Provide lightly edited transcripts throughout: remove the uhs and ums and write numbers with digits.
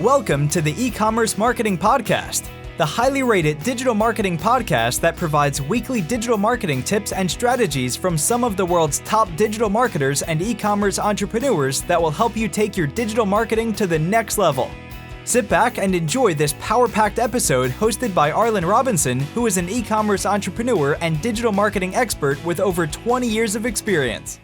Welcome to the Ecommerce Marketing Podcast, the highly rated digital marketing podcast that provides weekly digital marketing tips and strategies from some of the world's top digital marketers and e-commerce entrepreneurs that will help you take your digital marketing to the next level. Sit back and enjoy this power-packed episode hosted by Arlen Robinson, who is an e-commerce entrepreneur and digital marketing expert with over 20 years of experience.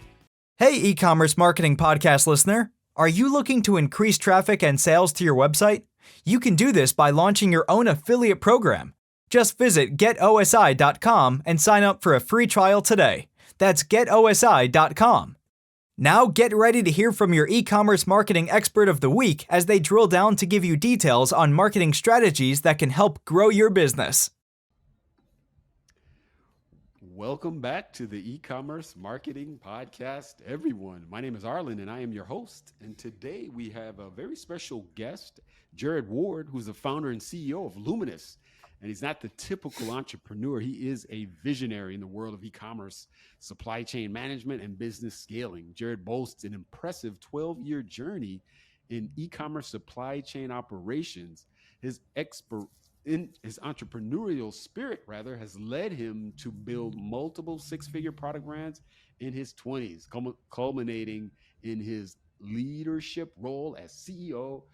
Hey, e-commerce marketing podcast listener. Are you looking to increase traffic and sales to your website? You can do this by launching your own affiliate program. Just visit getosi.com and sign up for a free trial today. That's getosi.com. Now get ready to hear from your e-commerce marketing expert of the week as they drill down to give you details on marketing strategies that can help grow your business. Welcome back to the E-Commerce Marketing Podcast, everyone. My name is Arlen, and I am your host. And today we have a very special guest, Jared Ward, who's the founder and CEO of Luminous. And he's not the typical entrepreneur. He is a visionary in the world of e-commerce, supply chain management, and business scaling. Jared boasts an impressive 12-year journey in e-commerce supply chain operations. His entrepreneurial spirit, has led him to build multiple six-figure product brands in his 20s, culminating in his leadership role as CEO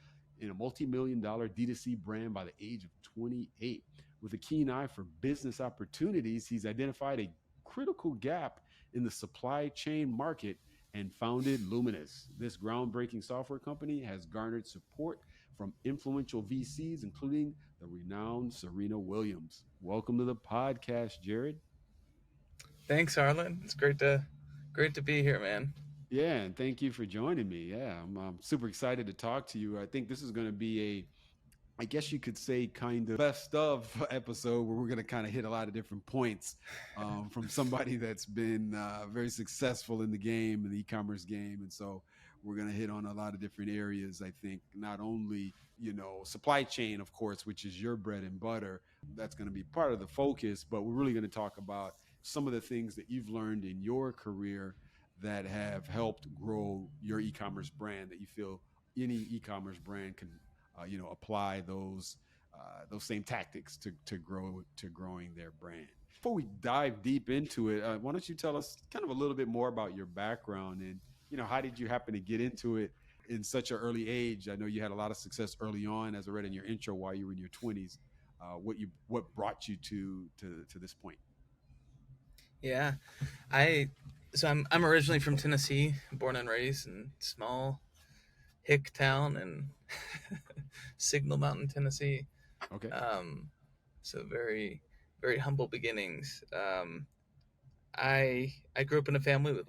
in a multi-million-dollar D2C brand by the age of 28. With a keen eye for business opportunities, he's identified a critical gap in the supply chain market and founded Luminous. This groundbreaking software company has garnered support from influential VCs, including the renowned Serena Williams. Welcome to the podcast, Jared. Thanks, Arlen. It's great to be here, man. Yeah, and thank you for joining me. Yeah, I'm super excited to talk to you. I think this is going to be I guess you could say, kind of best of episode where we're going to kind of hit a lot of different points from somebody that's been very successful in the game, in the e-commerce game. And so we're going to hit on a lot of different areas. I think not only, supply chain, of course, which is your bread and butter. That's going to be part of the focus, but we're really going to talk about some of the things that you've learned in your career that have helped grow your e-commerce brand, that you feel any e-commerce brand can apply those same tactics to growing their brand. Before we dive deep into it, why don't you tell us kind of a little bit more about your background and how did you happen to get into it in such an early age? I know you had a lot of success early on, as I read in your intro, while you were in your 20s. What brought you to this point? Yeah, I'm originally from Tennessee, born and raised in small hick town in Signal Mountain, Tennessee. Okay. So very, very humble beginnings. I grew up in a family with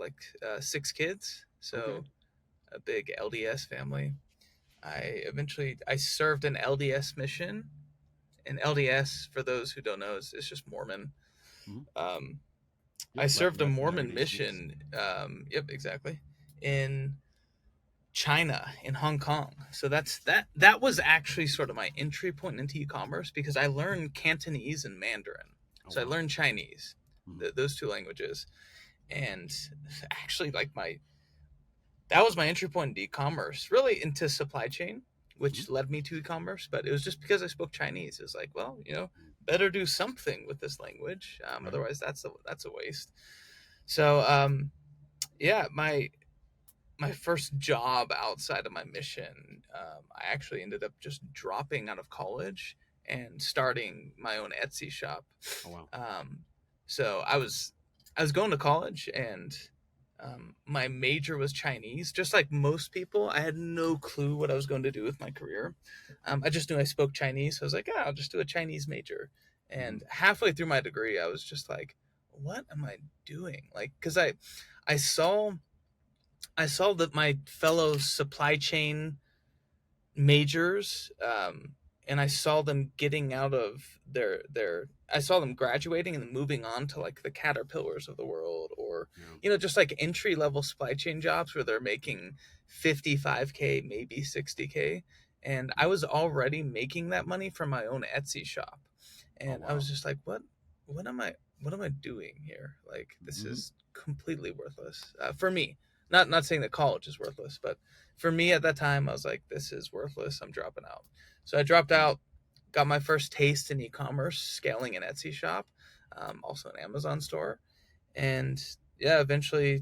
six kids, so okay. A big LDS family. I served an LDS mission, and LDS, for those who don't know, is just Mormon. Mm-hmm. I served a Mormon mission. Yep, exactly. In China, in Hong Kong. So that was actually sort of my entry point into e-commerce, because I learned Cantonese and Mandarin. So I learned Chinese, those two languages, and actually that was my entry point into e-commerce, really into supply chain, which led me to e-commerce. But it was just because I spoke Chinese. It's like, well, better do something with this language. Otherwise that's a waste. So my first job outside of my mission, I actually ended up just dropping out of college and starting my own Etsy shop. Oh, wow. So I was going to college, and my major was Chinese. Just like most people, I had no clue what I was going to do with my career. I just knew I spoke Chinese. So I was like, I'll just do a Chinese major. And halfway through my degree, I was just like, what am I doing? Because I saw that my fellow supply chain majors, and I saw them getting out of I saw them graduating and moving on to the Caterpillars of the world, or, just entry level supply chain jobs where they're making $55K, maybe $60K. And I was already making that money from my own Etsy shop. And I was just like, what am I doing here? This is completely worthless for me. not saying that college is worthless, but for me at that time, I was like, this is worthless. I'm dropping out. So I dropped out, got my first taste in e-commerce, scaling an Etsy shop, also an Amazon store. And yeah, eventually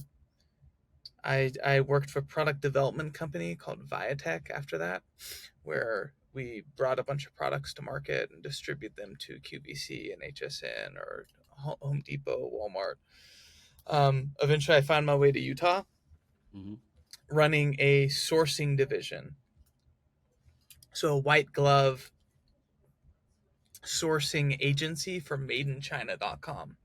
I worked for a product development company called Viatech after that, where we brought a bunch of products to market and distribute them to QVC and HSN or Home Depot, Walmart. Eventually, I found my way to Utah, Mm-hmm. running a sourcing division. So a white glove sourcing agency for madeinchina.com.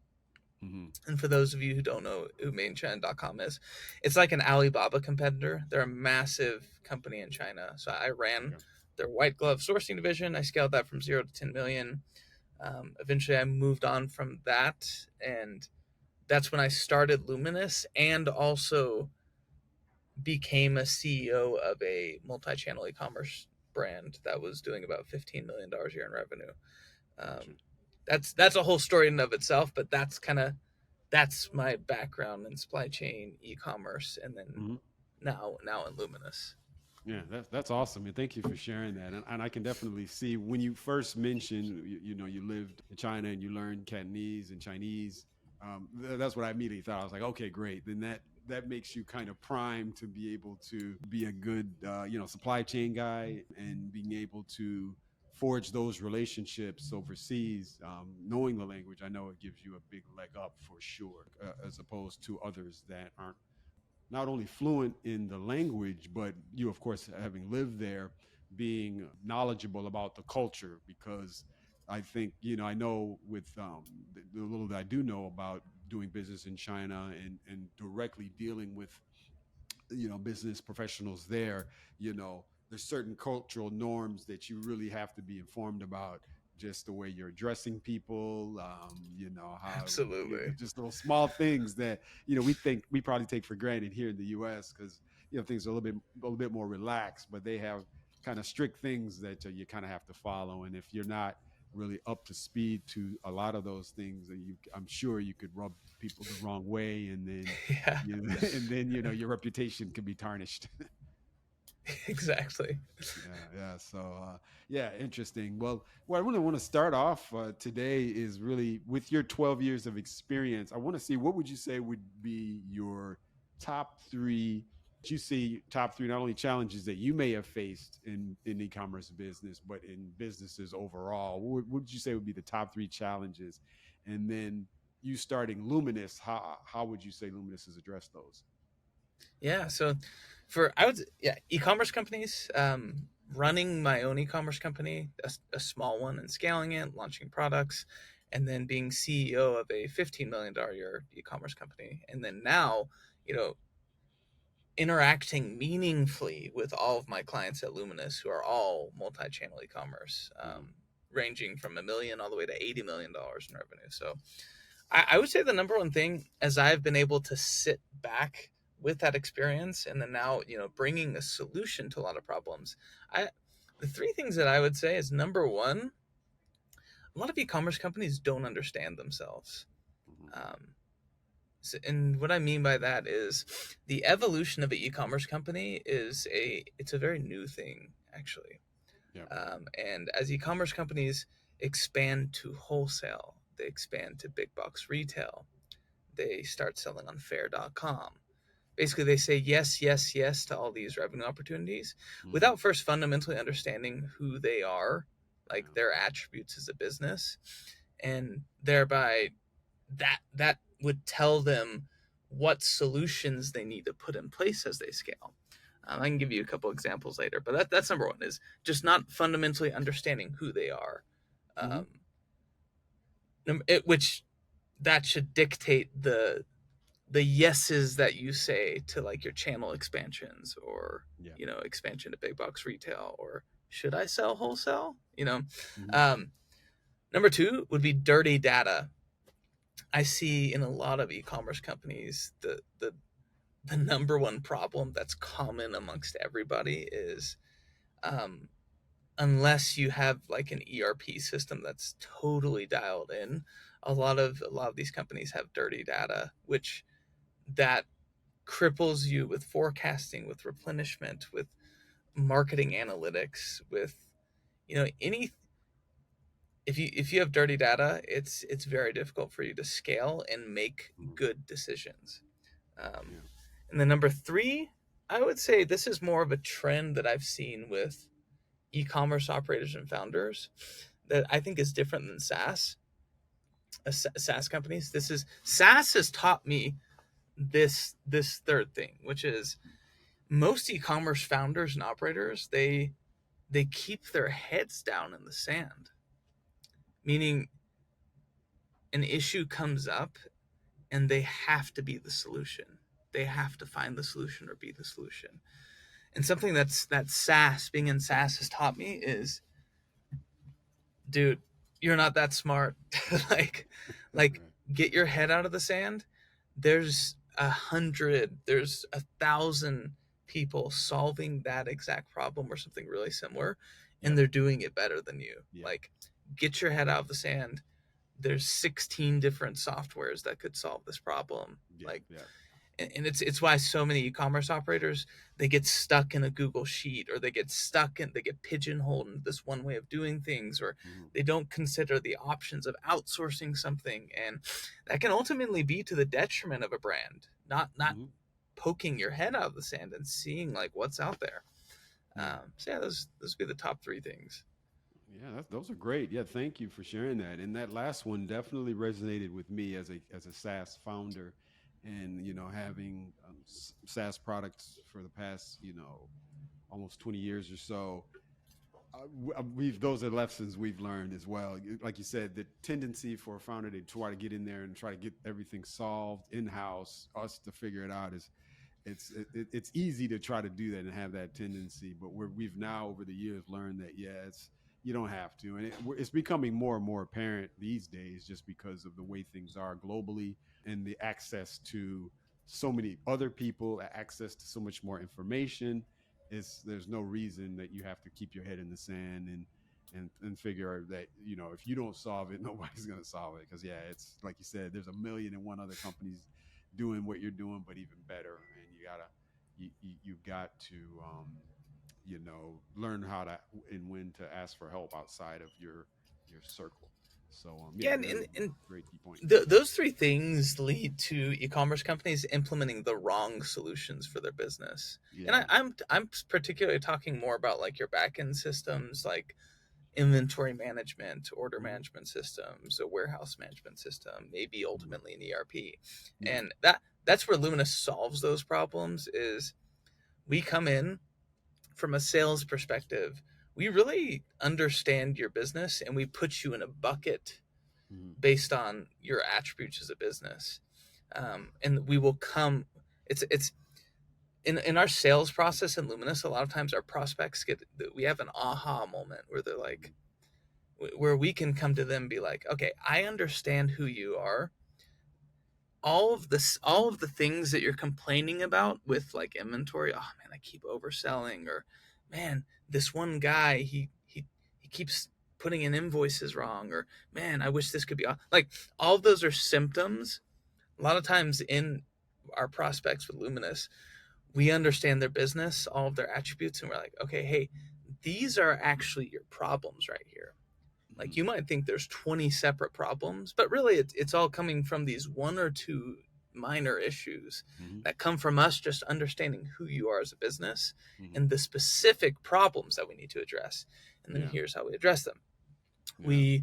Mm-hmm. And for those of you who don't know who madeinchina.com is, it's like an Alibaba competitor. They're a massive company in China. So I ran their white glove sourcing division. I scaled that from 0 to 10 million. Eventually, I moved on from that, and that's when I started Luminous and also became a CEO of a multi-channel e-commerce brand that was doing about $15 million a year in revenue. That's a whole story in and of itself, but that's my background in supply chain, e-commerce, and then now in Luminous. Yeah, that's awesome, and thank you for sharing that. And I can definitely see when you first mentioned, you lived in China and you learned Cantonese and Chinese. That's what I immediately thought. I was like, okay, great. Then that makes you kind of primed to be able to be a good, supply chain guy and being able to forge those relationships overseas. Knowing the language, I know it gives you a big leg up for sure, as opposed to others that aren't not only fluent in the language, but you, of course, having lived there, being knowledgeable about the culture. Because I think, I know with the little that I do know about doing business in China and directly dealing with, business professionals there, there's certain cultural norms that you really have to be informed about, just the way you're addressing people, how Absolutely. just little small things that we probably take for granted here in the U.S. because things are a little bit more relaxed, but they have kind of strict things that you kind of have to follow, and if you're not really up to speed to a lot of those things, I'm sure you could rub people the wrong way, and then Yeah. and then your reputation could be tarnished. Exactly. Yeah. So, interesting. Well, what I really want to start off today is really with your 12 years of experience. I want to see, what would you say would be your top three? You see top three, not only challenges that you may have faced in e-commerce business, but in businesses overall. What would you say would be the top three challenges? And then you starting Luminous, how would you say Luminous has addressed those? Yeah. So e-commerce companies, running my own e-commerce company, a small one, and scaling it, launching products, and then being CEO of a $15 million a year e-commerce company. And then now, interacting meaningfully with all of my clients at Luminous, who are all multi-channel e-commerce, ranging from $1 million all the way to $80 million in revenue. So I would say the number one thing, as I've been able to sit back with that experience and then now, bringing a solution to a lot of problems, the three things that I would say is, number one, a lot of e-commerce companies don't understand themselves. And what I mean by that is the evolution of an e-commerce company it's a very new thing, actually. Yeah. And as e-commerce companies expand to wholesale, they expand to big box retail, they start selling on faire.com. Basically, they say yes, yes, yes to all these revenue opportunities without first fundamentally understanding who they are, like their attributes as a business, and thereby that would tell them what solutions they need to put in place as they scale. I can give you a couple examples later, but that's number one, is just not fundamentally understanding who they are, which that should dictate the yeses that you say to, like, your channel expansions or expansion to big box retail, or should I sell wholesale? Number two would be dirty data. I see in a lot of e-commerce companies the number one problem that's common amongst everybody is, unless you have like an ERP system that's totally dialed in, a lot of these companies have dirty data, which that cripples you with forecasting, with replenishment, with marketing analytics, with, any, if you have dirty data, it's very difficult for you to scale and make good decisions. Yeah. And then number 3, I would say this is more of a trend that I've seen with e-commerce operators and founders that I think is different than SaaS companies. SaaS has taught me this third thing, which is most e-commerce founders and operators, they keep their heads down in the sand, meaning an issue comes up and they have to be the solution. They have to find the solution or be the solution. And something that SaaS, being in SaaS, has taught me is, dude, you're not that smart. like get your head out of the sand. There's 1,000 people solving that exact problem or something really similar, and they're doing it better than you. Like, get your head out of the sand. There's 16 different softwares that could solve this problem. And it's why so many e-commerce operators, they get stuck in a Google sheet, or they get pigeonholed into this one way of doing things, or they don't consider the options of outsourcing something, and that can ultimately be to the detriment of a brand. Not poking your head out of the sand and seeing like what's out there. So yeah, those would be the top 3 things. Yeah, those are great. Yeah, thank you for sharing that. And that last one definitely resonated with me as a SaaS founder. And, having SaaS products for the past, almost 20 years or so, those are lessons we've learned as well. Like you said, the tendency for a founder to try to get in there and try to get everything solved in-house, us to figure it out, is it's easy to try to do that and have that tendency. But we've now over the years learned that, you don't have to. And it's becoming more and more apparent these days just because of the way things are globally and the access to so many other people, access to so much more information. There's no reason that you have to keep your head in the sand and figure that, if you don't solve it, nobody's going to solve it. Because, it's like you said, there's 1,000,001 other companies doing what you're doing, but even better. And you've got to, learn how to and when to ask for help outside of your circle. So and great key point. Those 3 things lead to e-commerce companies implementing the wrong solutions for their business. And I'm particularly talking more about like your back-end systems, like inventory management, order management systems, a warehouse management system, maybe ultimately an ERP. And that's where Luminous solves those problems. Is we come in from a sales perspective, we really understand your business and we put you in a bucket based on your attributes as a business. And we will come, it's in our sales process in Luminous, a lot of times our prospects we have an aha moment where they're like, where we can come to them and be like, okay, I understand who you are. All of the things that you're complaining about with like inventory, oh man, I keep overselling, or man, this one guy, he keeps putting in invoices wrong, or man, I wish this could be like, all of those are symptoms. A lot of times in our prospects with Luminous, we understand their business, all of their attributes, and we're like, okay, hey, these are actually your problems right here. Like, you might think there's 20 separate problems, but really it's all coming from these 1 or 2 minor issues that come from us just understanding who you are as a business and the specific problems that we need to address. And then here's how we address them. The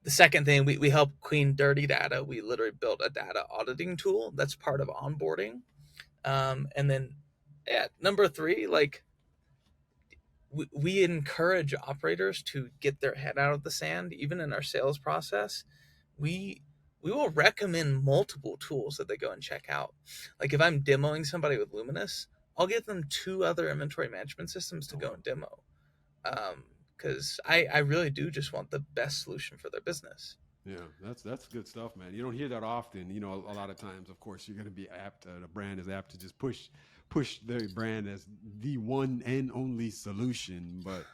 second thing, we help clean dirty data. We literally built a data auditing tool that's part of onboarding. And then, number 3, like, we encourage operators to get their head out of the sand. Even in our sales process, we will recommend multiple tools that they go and check out. Like, if I'm demoing somebody with Luminous, I'll give them 2 other inventory management systems to go and demo. Because I really do just want the best solution for their business. Yeah, that's good stuff, man. You don't hear that often. A lot of times, of course, you're going to be apt, the brand is apt to just push their brand as the one and only solution. But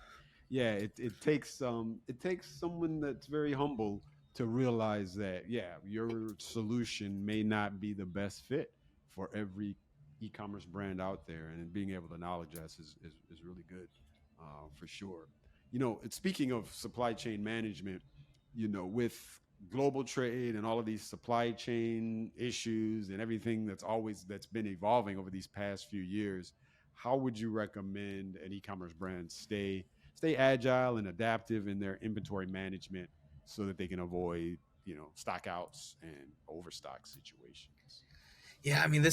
it takes someone that's very humble to realize that, your solution may not be the best fit for every e-commerce brand out there, and being able to acknowledge us is really good, for sure. Speaking of supply chain management, with global trade and all of these supply chain issues and everything that's been evolving over these past few years, how would you recommend an e-commerce brand stay agile and adaptive in their inventory management so that they can avoid, stockouts and overstock situations? Yeah, I mean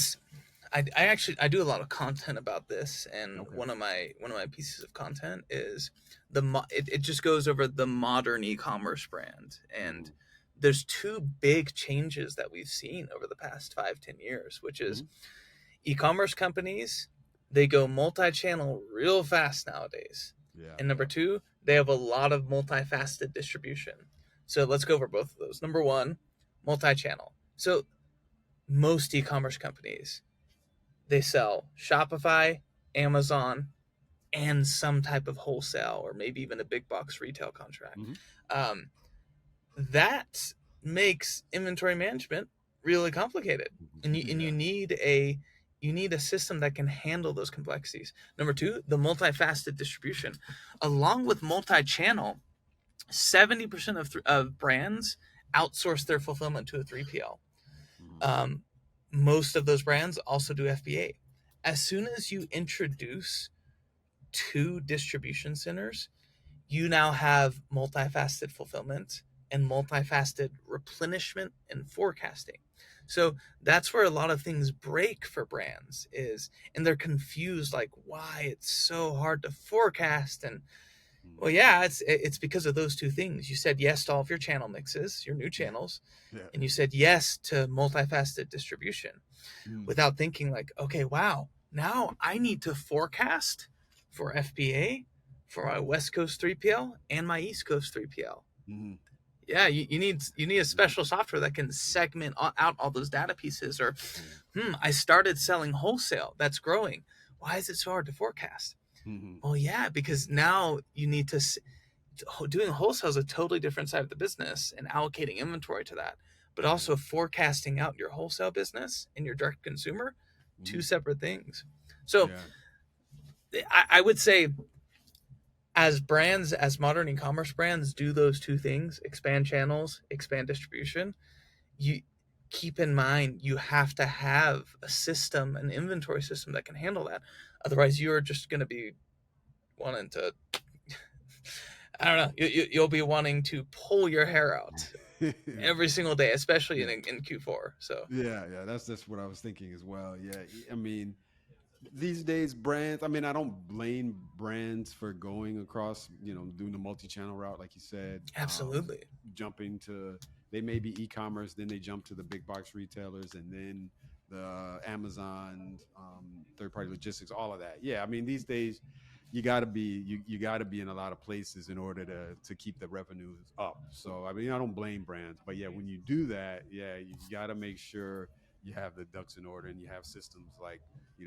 I do a lot of content about this, and Okay. one of my pieces of content is it just goes over the modern e-commerce brand, and there's two big changes that we've seen over the past 5-10 years, which is e-commerce companies, they go multi-channel real fast nowadays. Yeah. And number two, they have a lot of multifaceted distribution. So let's go over both of those. Number one, multi-channel. So most e-commerce companies, they sell Shopify, Amazon, and some type of wholesale or maybe even a big box retail contract. That makes inventory management really complicated, and you need a system that can handle those complexities. Number two, the multifaceted distribution, along with multi-channel. 70% of brands outsource their fulfillment to a 3PL. Most of those brands also do FBA. As soon as you introduce 2 distribution centers, you now have multifaceted fulfillment and multifaceted replenishment and forecasting. So that's where a lot of things break for brands and they're confused, like why it's so hard to forecast. And well, yeah, it's because of those two things. You said yes to all of your channel mixes, your new channels, and you said yes to multifaceted distribution without thinking like, okay, wow, now I need to forecast for FBA, for my West Coast 3PL and my East Coast 3PL. Yeah, you need a special software that can segment out all those data pieces. Or, I started selling wholesale. That's growing. Why is it so hard to forecast? Well, yeah, because now you need to doing wholesale is a totally different side of the business and allocating inventory to that, but also forecasting out your wholesale business and your direct consumer, 2 separate things. So I would say as modern e-commerce brands do those 2 things, expand channels, expand distribution, you keep in mind you have to have a system, an inventory system that can handle that. Otherwise, you're just going to be wanting to, I don't know, you'll be wanting to pull your hair out every single day, especially in Q4. So that's what I was thinking as well. Yeah, I mean, these days brands, I mean, I don't blame brands for going across, doing the multi-channel route, like you said. Absolutely. They may be e-commerce, then they jump to the big box retailers, and then the Amazon, third-party logistics, all of that. Yeah, I mean, these days you got to be in a lot of places in order to keep the revenues up. So I mean, I don't blame brands, but yeah, when you do that, you got to make sure you have the ducks in order and you have systems like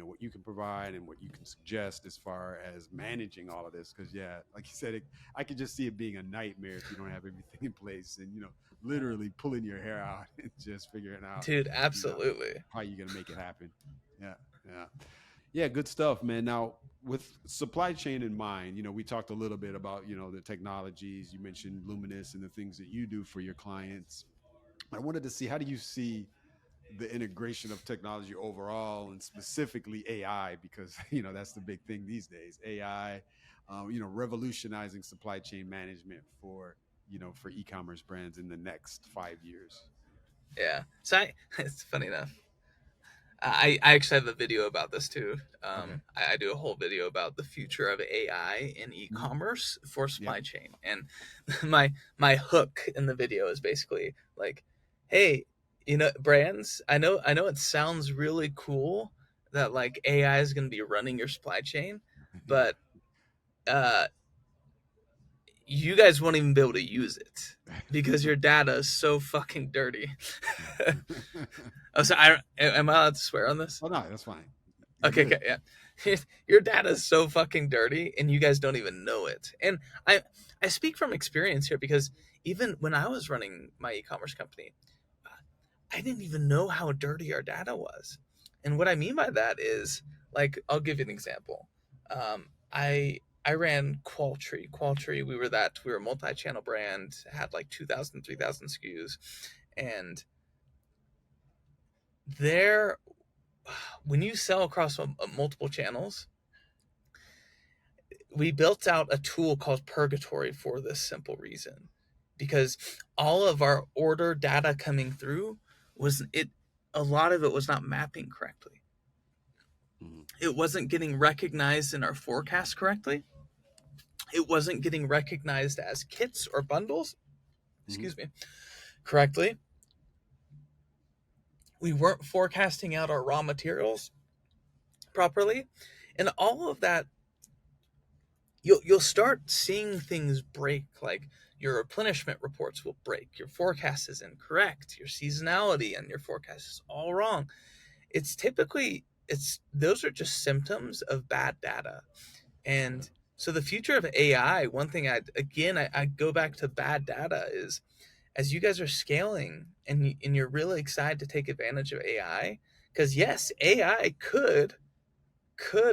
what you can provide and what you can suggest as far as managing all of this. Because like you said, I could just see it being a nightmare if you don't have everything in place and literally pulling your hair out and just figuring out, dude, absolutely, how you're gonna make it happen. Yeah, good stuff, man. Now, with supply chain in mind, we talked a little bit about the technologies. You mentioned Luminous and the things that you do for your clients. I wanted to see, how do you see the integration of technology overall, and specifically AI, because that's the big thing these days. AI, revolutionizing supply chain management for e-commerce brands in the next 5 years. Yeah, so it's funny enough, I actually have a video about this too. I do a whole video about the future of AI in e-commerce for supply chain, and my hook in the video is basically like, hey, brands, I know it sounds really cool that like AI is going to be running your supply chain, but you guys won't even be able to use it because your data is so fucking dirty. Oh, so am I allowed to swear on this? Oh no, that's fine. Okay, yeah. Your data is so fucking dirty and you guys don't even know it. And I speak from experience here, because even when I was running my e-commerce company, I didn't even know how dirty our data was. And what I mean by that is, like, I'll give you an example. I ran Qualtree. Qualtree, we were a multi-channel brand, had like 2,000, 3,000 SKUs. And there, when you sell across multiple channels, we built out a tool called Purgatory for this simple reason. Because all of our order data coming through a lot of it was not mapping correctly. It wasn't getting recognized in our forecast correctly. It wasn't getting recognized as kits or bundles, correctly. We weren't forecasting out our raw materials properly. And all of that, you'll start seeing things break. Like your replenishment reports will break. Your forecast is incorrect. Your seasonality and your forecast is all wrong. Those are just symptoms of bad data. And so the future of AI, one thing I go back to bad data is, as you guys are scaling and you're really excited to take advantage of AI, because yes, AI could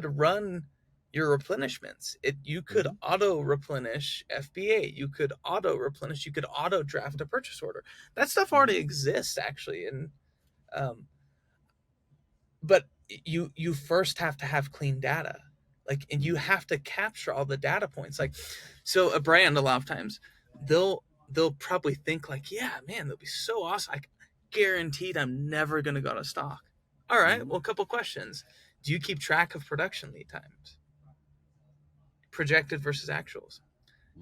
run your replenishments. You could auto replenish FBA. You could auto replenish. You could auto draft a purchase order. That stuff already exists actually. And but you first have to have clean data, like, and you have to capture all the data points. Like, so a brand, a lot of times they'll probably think like, yeah, man, that'll be so awesome. I guaranteed I'm never going to go out of stock. All right. Well, a couple questions. Do you keep track of production lead times? Projected versus actuals.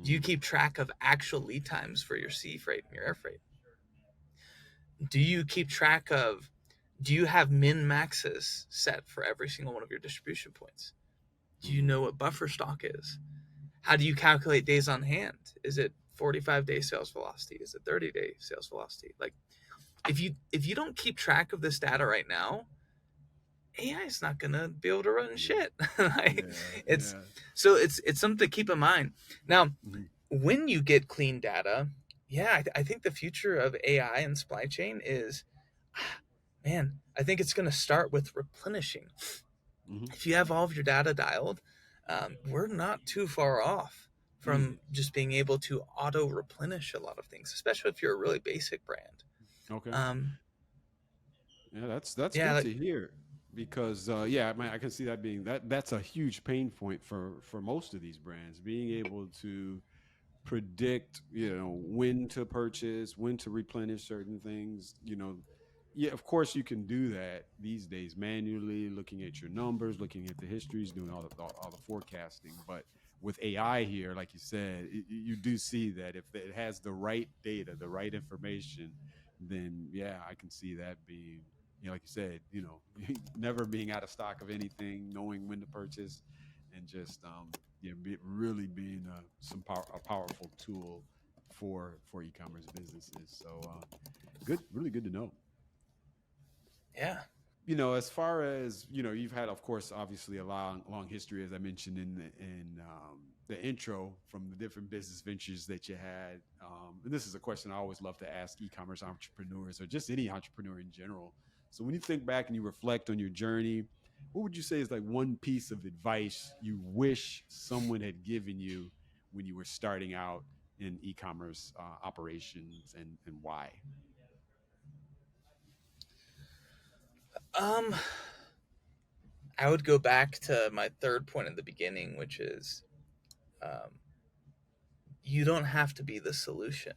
Do you keep track of actual lead times for your sea freight and your air freight? Do you keep track of, do you have min maxes set for every single one of your distribution points? Do you know what buffer stock is? How do you calculate days on hand? Is it 45-day sales velocity? Is it 30-day sales velocity? Like, if you don't keep track of this data right now, AI is not gonna be able to run shit. So it's something to keep in mind. Now, when you get clean data, I think the future of AI and supply chain is, man, I think it's gonna start with replenishing. If you have all of your data dialed, we're not too far off from just being able to auto replenish a lot of things, especially if you're a really basic brand. Okay. That's good to hear, because I can see that being that's a huge pain point for most of these brands, being able to predict, when to purchase, when to replenish certain things. Yeah, of course you can do that these days manually, looking at your numbers, looking at the histories, doing all the forecasting. But with AI here, like you said, you do see that if it has the right data, the right information, then I can see that being, like you said, never being out of stock of anything, knowing when to purchase, and just really being a powerful tool for e-commerce businesses. So really good to know. Yeah. As far as, you've had, of course, obviously a long history, as I mentioned in the intro, from the different business ventures that you had. And this is a question I always love to ask e-commerce entrepreneurs, or just any entrepreneur in general. So when you think back and you reflect on your journey, what would you say is like one piece of advice you wish someone had given you when you were starting out in e-commerce operations, and why? I would go back to my third point in the beginning, which is, you don't have to be the solution.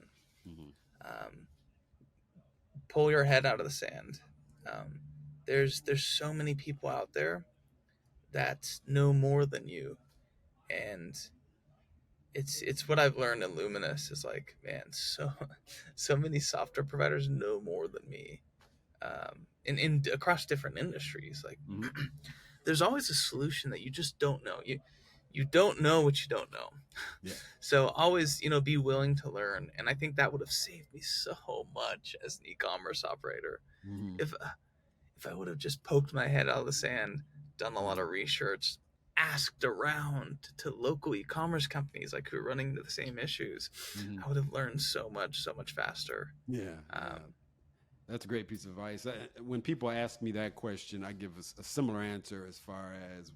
Pull your head out of the sand. There's so many people out there that know more than you, and it's what I've learned in Luminous is like, man, so many software providers know more than me, in across different industries. Like, there's always a solution that you just don't know. You don't know what you don't know. Yeah. So always, be willing to learn. And I think that would have saved me so much as an e-commerce operator. If I would have just poked my head out of the sand, done a lot of research, asked around to local e-commerce companies like who are running into the same issues, I would have learned so much faster. That's a great piece of advice. When people ask me that question, I give a similar answer as far as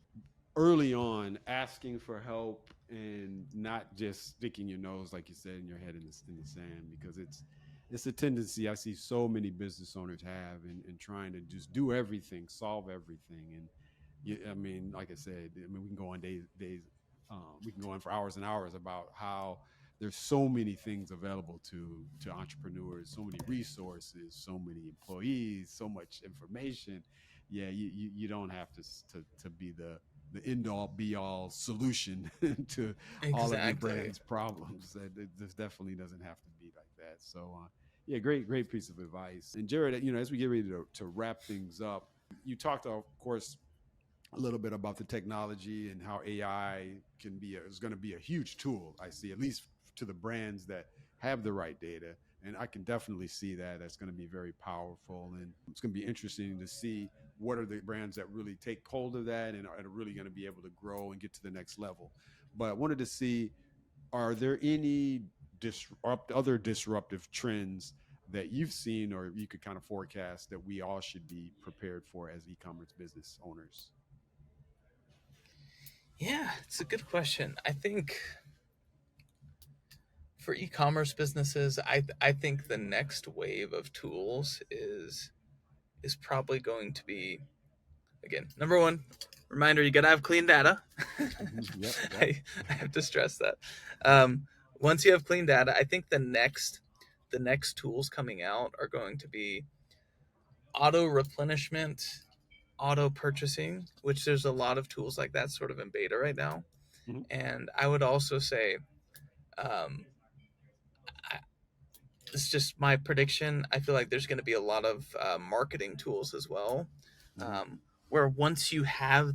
early on asking for help and not just sticking your nose, like you said, in your head in the sand, because it's a tendency I see so many business owners have in trying to just do everything, solve everything. And I mean, like I said, I mean, we can go on we can go on for hours and hours about how there's so many things available to entrepreneurs, so many resources, so many employees, so much information. Yeah, you don't have to be the end all be all solution to all of your Exactly. brand's problems. This definitely doesn't have to be like that. So, yeah, great piece of advice. And Jared, as we get ready to wrap things up, you talked, of course, a little bit about the technology and how AI is going to be a huge tool. I see, at least to the brands that have the right data. And I can definitely see that. That's going to be very powerful. And it's going to be interesting to see what are the brands that really take hold of that and are really going to be able to grow and get to the next level. But I wanted to see, are there any other disruptive trends that you've seen or you could kind of forecast that we all should be prepared for as e-commerce business owners? Yeah, it's a good question. I think for e-commerce businesses, I think the next wave of tools is probably going to be, again, number one, reminder, you gotta have clean data. Yep. I have to stress that. Once you have clean data, I think the next tools coming out are going to be auto replenishment, auto purchasing, which there's a lot of tools like that sort of in beta right now. Mm-hmm. And I would also say, um, it's just my prediction. I feel like there's going to be a lot of marketing tools as well, Mm-hmm. where once you have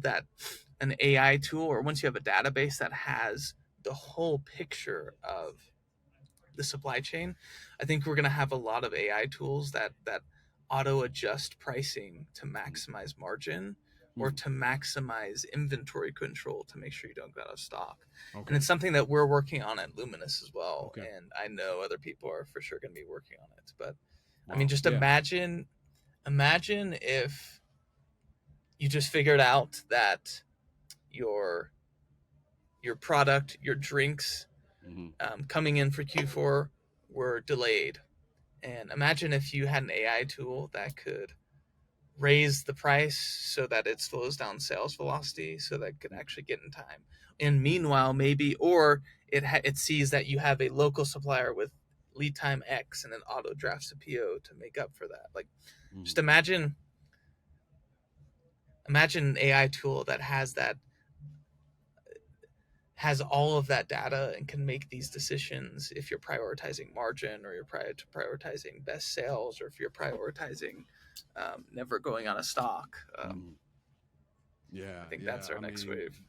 an AI tool, or once you have a database that has the whole picture of the supply chain, I think we're going to have a lot of AI tools that auto adjust pricing to maximize margin or to maximize inventory control to make sure you don't go out of stock. Okay. And it's something that we're working on at Luminous as well. Okay. And I know other people are for sure going to be working on it. But Wow. I mean, just Yeah. imagine if you just figured out that your product, your drinks, coming in for Q4 were delayed. And imagine if you had an AI tool that could raise the price so that it slows down sales velocity so that it can actually get in time. And meanwhile, maybe, or it sees that you have a local supplier with lead time X and then auto drafts a PO to make up for that. Like, just imagine an AI tool that has all of that data and can make these decisions if you're prioritizing margin or you're prioritizing best sales or if you're prioritizing never going out of stock. Yeah, I think that's our next wave.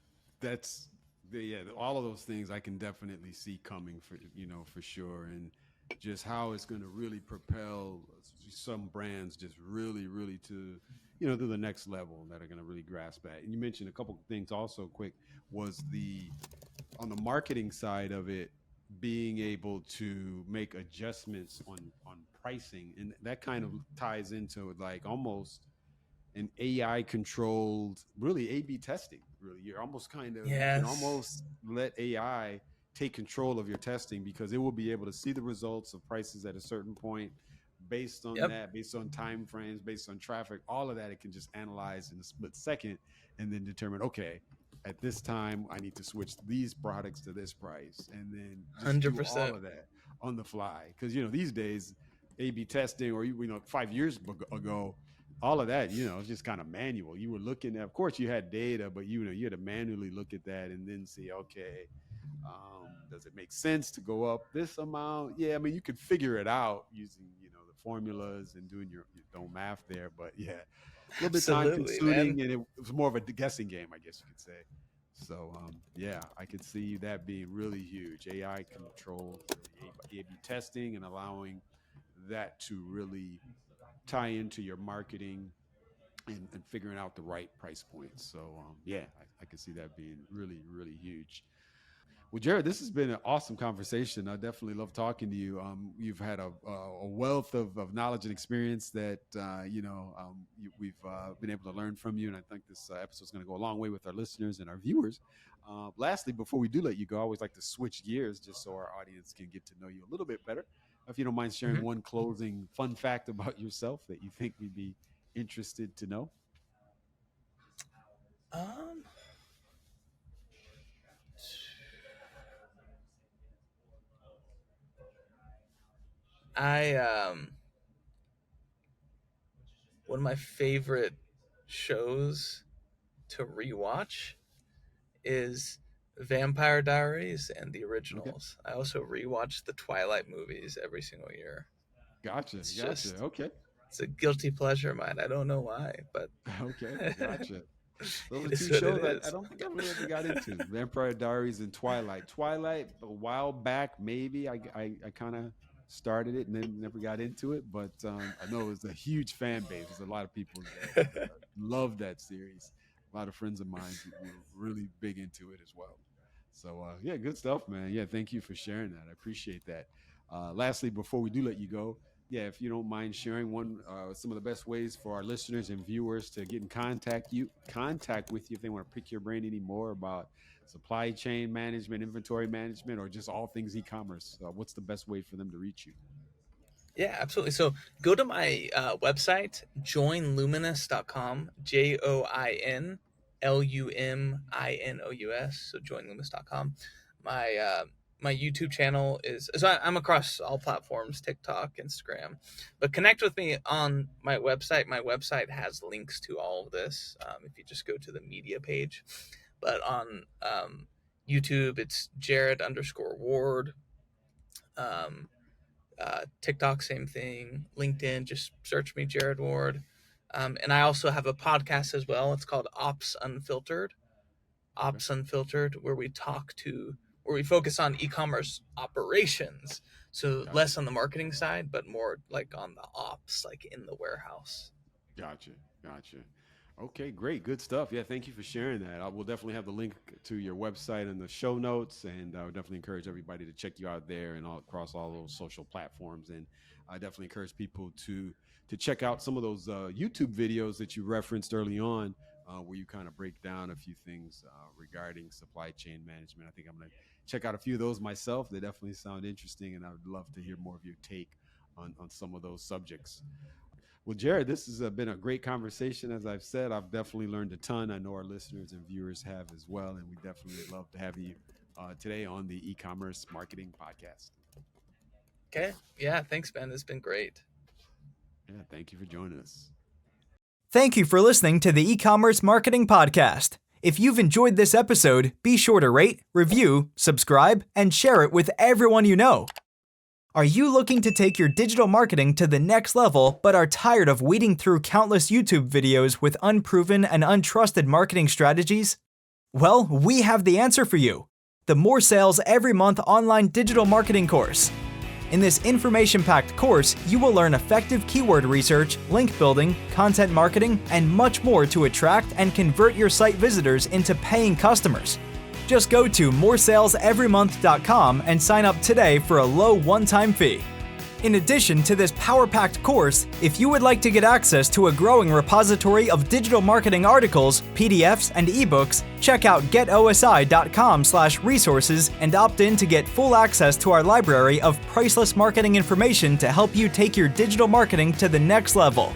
That's all of those things I can definitely see coming for sure. And just how it's going to really propel some brands just really to to the next level that are going to really grasp that. And you mentioned a couple of things also quick was on the marketing side of it, being able to make adjustments on pricing, and that kind of ties into like almost an AI controlled, really A/B testing. Really, you're almost kind of you can almost let AI take control of your testing because it will be able to see the results of prices at a certain point based on that, based on time frames, based on traffic, all of that. It can just analyze in a split second and then determine, okay, at this time I need to switch these products to this price, and then just 100%. do all of that on the fly. Because these days A/B testing, or 5 years ago, all of that it's just kind of manual. You were looking at, of course you had data, but you had to manually look at that and then see, okay, does it make sense to go up this amount? Yeah, I mean, you could figure it out using the formulas and doing your own math there, but yeah, a little bit time consuming, and it was more of a guessing game, I guess you could say. So yeah, I could see that being really huge. AI control for the A/B testing and allowing that to really tie into your marketing and figuring out the right price points. So yeah, I could see that being really huge. Well, Jared, this has been an awesome conversation. I definitely love talking to you. You've had a wealth of knowledge and experience that we've been able to learn from you, and I think this episode is going to go a long way with our listeners and our viewers. Lastly, before we do let you go, I always like to switch gears just so our audience can get to know you a little bit better. If you don't mind sharing one closing fun fact about yourself that you think we'd be interested to know. One of my favorite shows to rewatch is Vampire Diaries and the originals. Okay. I also rewatch the Twilight movies every single year. Gotcha. Okay. It's a guilty pleasure of mine. I don't know why, but okay, gotcha. Those are two shows I don't think I really ever got into. Vampire Diaries and Twilight. Twilight, a while back, maybe. I kind of started it and then never got into it, but I know it's a huge fan base. There's a lot of people that love that series. A lot of friends of mine were really big into it as well. So yeah, good stuff, man. Yeah, thank you for sharing that. I appreciate that. Lastly, before we do let you go, yeah, if you don't mind sharing some of the best ways for our listeners and viewers to get in contact with you if they want to pick your brain any more about supply chain management, inventory management, or just all things e-commerce. What's the best way for them to reach you? Yeah, absolutely. So go to my website, joinluminous.com, JOINLUMINOUS, so joinluminous.com. My YouTube channel I'm across all platforms, TikTok, Instagram, but connect with me on my website. My website has links to all of this if you just go to the media page. But on YouTube, it's Jared_Ward. TikTok, same thing. LinkedIn, just search me, Jared Ward. And I also have a podcast as well. It's called Ops Unfiltered. Unfiltered, where we focus on e-commerce operations. So less on the marketing side, but more like on the ops, like in the warehouse. Gotcha. Okay, great. Good stuff. Yeah, thank you for sharing that. I will definitely have the link to your website in the show notes, and I would definitely encourage everybody to check you out there and across all those social platforms. And I definitely encourage people to check out some of those YouTube videos that you referenced early on, where you kind of break down a few things regarding supply chain management. I think I'm going to check out a few of those myself. They definitely sound interesting, and I would love to hear more of your take on some of those subjects. Well, Jared, this has been a great conversation. As I've said, I've definitely learned a ton. I know our listeners and viewers have as well, and we definitely love to have you today on the E-Commerce Marketing Podcast. Okay. Yeah, thanks, Ben. It's been great. Yeah, thank you for joining us. Thank you for listening to the E-Commerce Marketing Podcast. If you've enjoyed this episode, be sure to rate, review, subscribe, and share it with everyone you know. Are you looking to take your digital marketing to the next level, but are tired of wading through countless YouTube videos with unproven and untrusted marketing strategies? Well, we have the answer for you. The More Sales Every Month online digital marketing course. In this information-packed course, you will learn effective keyword research, link building, content marketing, and much more to attract and convert your site visitors into paying customers. Just go to moresaleseverymonth.com and sign up today for a low one-time fee. In addition to this power-packed course, if you would like to get access to a growing repository of digital marketing articles, PDFs, and ebooks, check out getosi.com/resources and opt in to get full access to our library of priceless marketing information to help you take your digital marketing to the next level.